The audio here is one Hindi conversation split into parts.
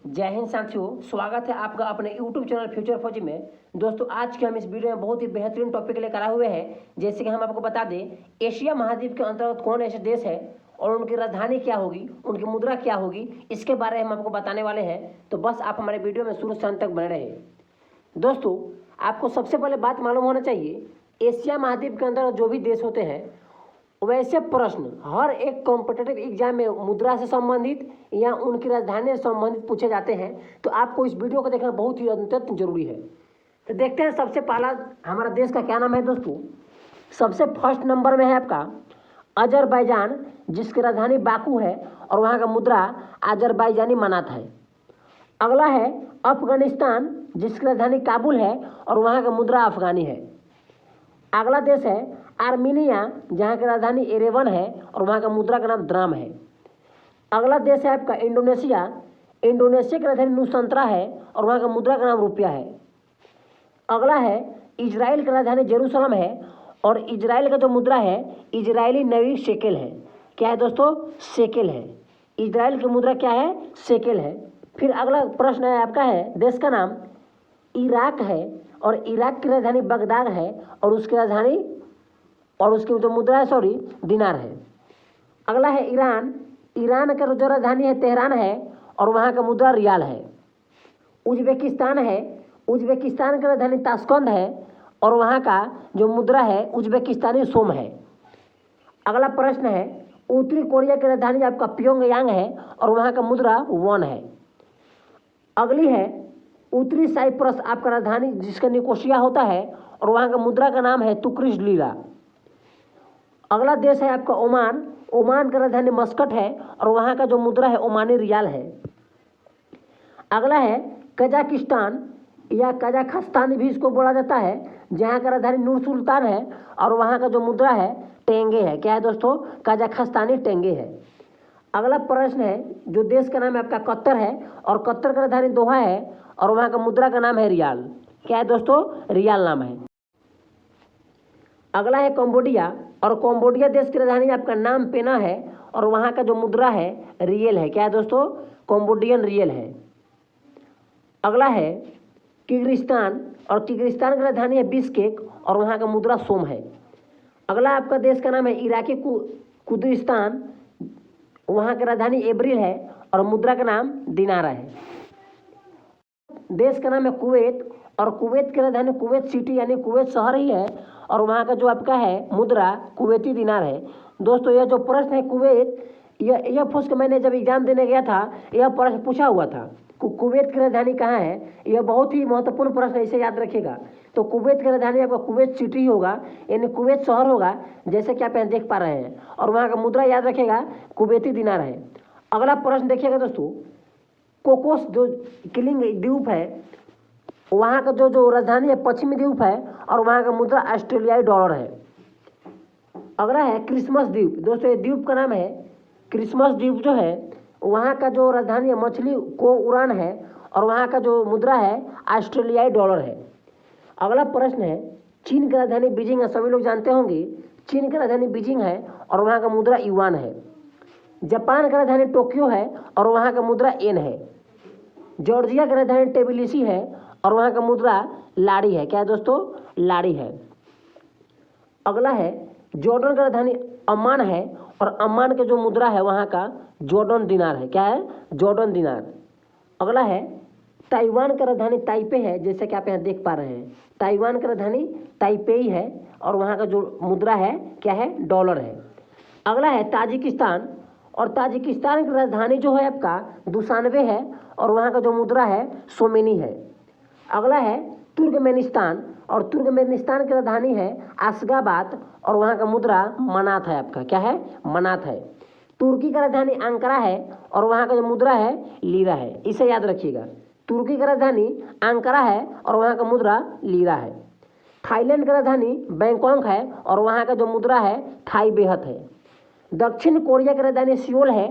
जय हिंद साथियों, स्वागत है आपका अपने YouTube चैनल फ्यूचर फौजी में। दोस्तों आज के हम इस वीडियो में बहुत ही बेहतरीन टॉपिक लेकर आए हुए हैं। जैसे कि हम आपको बता दें, एशिया महाद्वीप के अंतर्गत कौन ऐसे देश है और उनकी राजधानी क्या होगी, उनकी मुद्रा क्या होगी, इसके बारे में हम आपको बताने वाले हैं। तो बस आप हमारे वीडियो में शुरू से अंत तक बने रहे। दोस्तों आपको सबसे पहले बात मालूम होना चाहिए, एशिया महाद्वीप के अंदर जो भी देश होते हैं वैसे प्रश्न हर एक कॉम्पिटिटिव एग्जाम में मुद्रा से संबंधित या उनकी राजधानी से संबंधित पूछे जाते हैं। तो आपको इस वीडियो को देखना बहुत ही अत्यंत जरूरी है। तो देखते हैं सबसे पहला हमारा देश का क्या नाम है। दोस्तों सबसे फर्स्ट नंबर में है आपका अजरबैजान, जिसकी राजधानी बाकू है और वहाँ का मुद्रा अजरबैजानी मनात है। अगला है अफगानिस्तान, जिसकी राजधानी काबुल है और वहाँ का मुद्रा अफगानी है। अगला देश है आर्मीनिया, जहाँ की राजधानी एरेवन है और वहाँ का मुद्रा का नाम द्राम है। अगला देश है आपका इंडोनेशिया, इंडोनेशिया की राजधानी नुसंतरा है और वहाँ का मुद्रा का नाम रुपया है। अगला है इजराइल की राजधानी जेरूसलम है और इजराइल का जो मुद्रा है इजरायली नई शेकेल है। क्या है दोस्तों? शेकेल है। इजराइल की मुद्रा क्या है? शेकेल है। फिर अगला प्रश्न है आपका है देश का नाम इराक है और इराक की राजधानी बगदाद है और उसकी राजधानी और उसकी जो मुद्रा है दिनार है। अगला है ईरान, ईरान का जो राजधानी है तेहरान है और वहाँ का मुद्रा रियाल है। उज्बेकिस्तान है, उज्बेकिस्तान की राजधानी ताशकंद है और वहाँ का जो मुद्रा है उज्बेकिस्तानी सोम है। अगला प्रश्न है उत्तरी कोरिया की राजधानी आपका प्योंगयांग है और वहाँ का मुद्रा वॉन है। अगली है उत्तरी साइप्रस आपका राजधानी जिसका निकोसिया होता है और वहाँ का मुद्रा का नाम है तुक्रिश लीरा। अगला देश है आपका ओमान, ओमान का राजधानी मस्कट है और वहाँ का जो मुद्रा है ओमानी रियाल है। अगला है कजाकिस्तान या कजाखस्तान भी इसको बोला जाता है, जहाँ का राजधानी नूर सुल्तान है और वहाँ का जो मुद्रा है टेंगे है। क्या है दोस्तों? कजाखस्तानी टेंगे है। अगला प्रश्न है जो देश का नाम है आपका कतर है और कतर का राजधानी दोहा है और वहाँ का मुद्रा का नाम है रियाल। क्या है दोस्तों? रियाल नाम है। अगला है कंबोडिया और कंबोडिया देश की राजधानी आपका नाम पेना है और वहाँ का जो मुद्रा है रियल है। क्या है दोस्तों? कंबोडियन रियल है। अगला है किर्गिस्तान और किर्गिस्तान की राजधानी है बिश्केक और वहाँ का मुद्रा सोम है। अगला आपका देश का नाम है इराकी कुर्दिस्तान, वहाँ की राजधानी एब्रिल है और मुद्रा का नाम दिनारा है। देश का नाम है कुवैत और कुवैत की राजधानी कुवैत सिटी यानी कुवैत शहर ही है और वहाँ का जो आपका है मुद्रा कुवैती दिनार है। दोस्तों यह जो प्रश्न है कुवैत, यह पूछ के मैंने जब एग्जाम देने गया था यह प्रश्न पूछा हुआ था कुवैत की राजधानी कहाँ है। यह बहुत ही महत्वपूर्ण प्रश्न है, इसे याद रखिएगा। तो कुवैत की राजधानी आपका कुवैत सिटी होगा यानी कुवैत शहर होगा, जैसे कि आप यहाँ देख पा रहे हैं, और वहाँ का मुद्रा याद रखिएगा कुवैती दिनार है। अगला प्रश्न देखिएगा दोस्तों, कोकोस जो किलिंग द्वीप है वहाँ का जो राजधानी है पश्चिमी द्वीप है और वहाँ का मुद्रा ऑस्ट्रेलियाई डॉलर है। अगला है क्रिसमस द्वीप। दोस्तों ये द्वीप का नाम है क्रिसमस द्वीप जो है, वहाँ का जो राजधानी है मछली को उड़ान है और वहाँ का जो मुद्रा है ऑस्ट्रेलियाई डॉलर है। अगला प्रश्न है चीन की राजधानी बीजिंग है, सभी लोग जानते होंगे चीन की राजधानी बीजिंग है और वहाँ का मुद्रा युआन है। जापान की राजधानी टोक्यो है और वहाँ का मुद्रा येन है। जॉर्जिया की राजधानी टेबिलिसी है और वहाँ का मुद्रा लाड़ी है। क्या है दोस्तों? लाड़ी है। अगला है जॉर्डन की राजधानी अम्मान है और अम्मान के जो मुद्रा है वहाँ का जॉर्डन दिनार है। क्या है? जॉर्डन दिनार। अगला है ताइवान की राजधानी ताइपे है, जैसे कि आप यहाँ देख पा रहे हैं ताइवान की राजधानी ताइपेई है और वहाँ का जो मुद्रा है क्या है? डॉलर है। अगला है ताजिकिस्तान और ताजिकिस्तान की राजधानी जो है आपका दुशानबे है और वहाँ का जो मुद्रा है सोमेनी है। अगला है तुर्कमेनिस्तान और तुर्कमेनिस्तान की राजधानी है अशगाबाद और वहाँ का मुद्रा मनात है। आपका क्या है? मनात है। तुर्की का राजधानी अंकारा है और वहाँ का जो मुद्रा है लीरा है। इसे याद रखिएगा, तुर्की का राजधानी अंकारा है और वहाँ का मुद्रा लीरा है। थाईलैंड की राजधानी बैंकॉक है और वहाँ का जो मुद्रा है थाई बेहत है। दक्षिण कोरिया की राजधानी सियोल है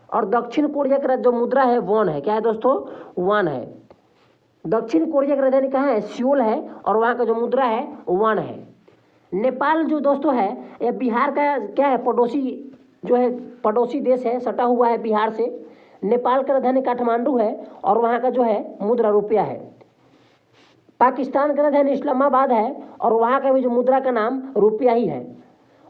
और दक्षिण कोरिया का जो मुद्रा है वॉन है। क्या है दोस्तों? वॉन है। दक्षिण कोरिया की राजधानी कहाँ है? सियोल है और वहाँ का जो मुद्रा है वॉन है। नेपाल जो दोस्तों है यह बिहार का क्या है? पड़ोसी जो है, पड़ोसी देश है, सटा हुआ है बिहार से। नेपाल की राजधानी काठमांडू है और वहाँ का जो है मुद्रा रुपया है। पाकिस्तान की राजधानी इस्लामाबाद है और वहाँ का भी जो मुद्रा का नाम रुपया ही है।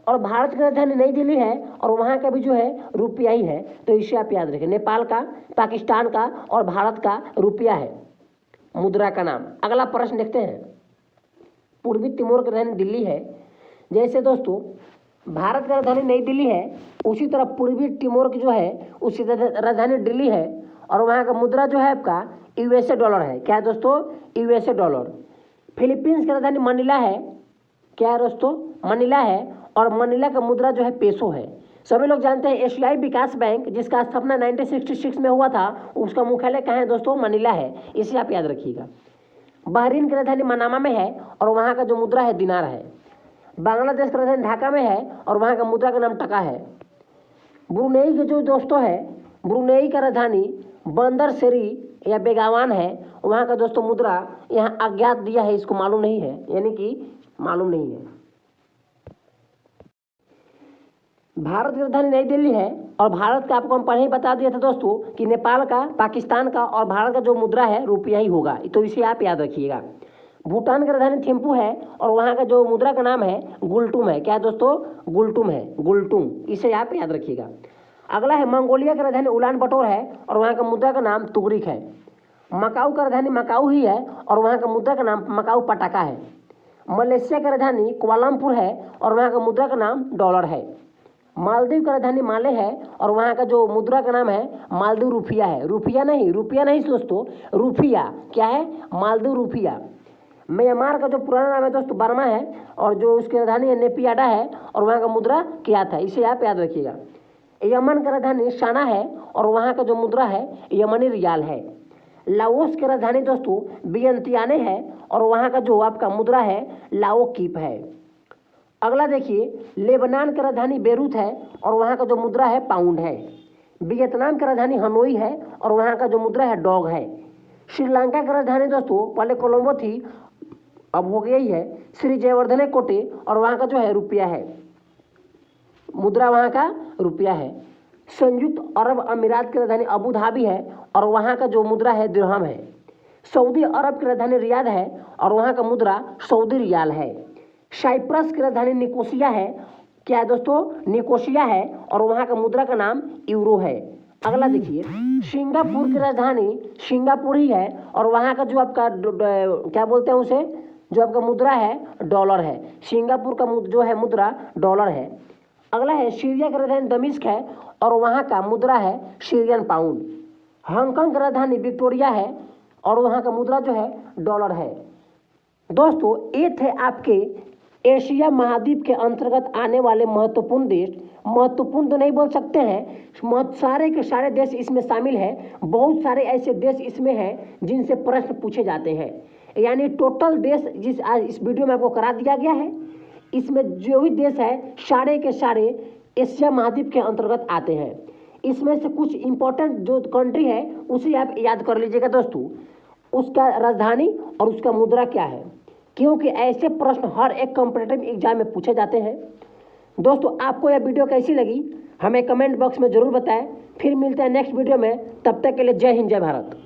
और भारत की राजधानी नई दिल्ली है और वहाँ का भी जो है रुपया ही है। तो इसे आप याद रखें, नेपाल का, पाकिस्तान का और भारत का रुपया है मुद्रा का नाम। अगला प्रश्न देखते हैं। पूर्वी तिमोर की राजधानी दिल्ली है। जैसे दोस्तों भारत की राजधानी नई दिल्ली है, उसी तरह पूर्वी तिमोर की जो है उसकी राजधानी दिल्ली है और वहाँ का मुद्रा जो है आपका यूएसए डॉलर है। क्या है दोस्तों? USA dollar. फिलीपींस की राजधानी मनीला है। क्या है दोस्तों? मनीला है और मनीला का मुद्रा जो है पेसो है। सभी लोग जानते हैं एशियाई विकास बैंक जिसका स्थापना 1966 में हुआ था, उसका मुख्यालय कहाँ है दोस्तों? मनीला है। इसे आप याद रखिएगा। बहरीन की राजधानी मनामा में है और वहाँ का जो मुद्रा है दिनार है। बांग्लादेश की राजधानी ढाका में है और वहाँ का मुद्रा का नाम टका है। ब्रुनेई के जो दोस्तों है, ब्रुनेई का राजधानी बंदर सेरी या बेगावान है। वहाँ का दोस्तों मुद्रा यहाँ अज्ञात दिया है, इसको मालूम नहीं है, यानी कि मालूम नहीं है। भारत की राजधानी नई दिल्ली है और भारत का आपको हम पहले ही बता दिया था दोस्तों कि नेपाल का, पाकिस्तान का और भारत का जो मुद्रा है रुपया ही होगा, तो इसे आप याद रखिएगा। भूटान की राजधानी थिम्पू है और वहाँ का जो मुद्रा का नाम है गुल्टुम है। क्या है दोस्तों? गुल्टुम है, गुल्टुम। इसे आप याद रखिएगा। अगला है मंगोलिया की राजधानी उलान बटोर है और वहाँ का मुद्रा का नाम तुगरिक है। मकाऊ का राजधानी मकाऊ ही है और वहाँ का मुद्रा का नाम मकाऊ पटाका है। मलेशिया की राजधानी कुआलालंपुर है और वहाँ का मुद्रा का नाम डॉलर है। मालदीव की राजधानी माले है और वहाँ का जो मुद्रा का नाम है मालदीव रुपया है। रुपया नहीं दोस्तों, रुपया। क्या है? मालदीव रुपया। म्यांमार का जो पुराना नाम है दोस्तों बर्मा है और जो उसकी राजधानी है नेपियाडा है और वहाँ का मुद्रा कियात है। इसे आप याद रखिएगा। यमन की राजधानी शाना है और वहाँ का जो मुद्रा है यमनी रियाल है। लाओस की राजधानी दोस्तों वियंतियाने है और वहाँ का जो आपका मुद्रा है लाओ कीप है। अगला देखिए, लेबनान की राजधानी बेरूत है और वहाँ का जो मुद्रा है पाउंड है। वियतनाम की राजधानी हनोई है और वहाँ का जो मुद्रा है डॉग है। श्रीलंका की राजधानी दोस्तों पहले कोलंबो थी, अब हो गई है श्री जयवर्धने कोटे और वहाँ का जो है रुपया है, मुद्रा वहाँ का रुपया है। संयुक्त अरब अमीरात की राजधानी अबू धाबी है और वहाँ का जो मुद्रा है दिरहम है। सऊदी अरब की राजधानी रियाद है और वहाँ का मुद्रा सऊदी रियाल है। साइप्रस की राजधानी निकोसिया है। क्या है दोस्तों? निकोसिया है और वहाँ का मुद्रा का नाम यूरो है। अगला देखिए, सिंगापुर की राजधानी सिंगापुर ही है और वहाँ का जो आपका क्या बोलते हैं उसे, जो आपका मुद्रा है डॉलर है। सिंगापुर का जो है मुद्रा डॉलर है। अगला है सीरिया की राजधानी दमिश्क है और वहाँ का मुद्रा है सीरियन पाउंड। हांगकांग की राजधानी विक्टोरिया है और वहाँ का मुद्रा जो है डॉलर है। दोस्तों ये थे आपके एशिया महाद्वीप के अंतर्गत आने वाले महत्वपूर्ण देश। महत्वपूर्ण तो नहीं बोल सकते हैं, सारे के सारे देश इसमें शामिल हैं। बहुत सारे ऐसे देश इसमें हैं जिनसे प्रश्न पूछे जाते हैं, यानी टोटल देश जिस आज इस वीडियो में आपको करा दिया गया है, इसमें जो भी देश है सारे के सारे एशिया महाद्वीप के अंतर्गत आते हैं। इसमें से कुछ इंपॉर्टेंट जो कंट्री है उसे आप याद कर लीजिएगा दोस्तों, उसका राजधानी और उसका मुद्रा क्या है, क्योंकि ऐसे प्रश्न हर एक कॉम्पिटिटिव एग्जाम में पूछे जाते हैं। दोस्तों आपको यह वीडियो कैसी लगी हमें कमेंट बॉक्स में ज़रूर बताएं। फिर मिलते हैं नेक्स्ट वीडियो में, तब तक के लिए जय हिंद जय भारत।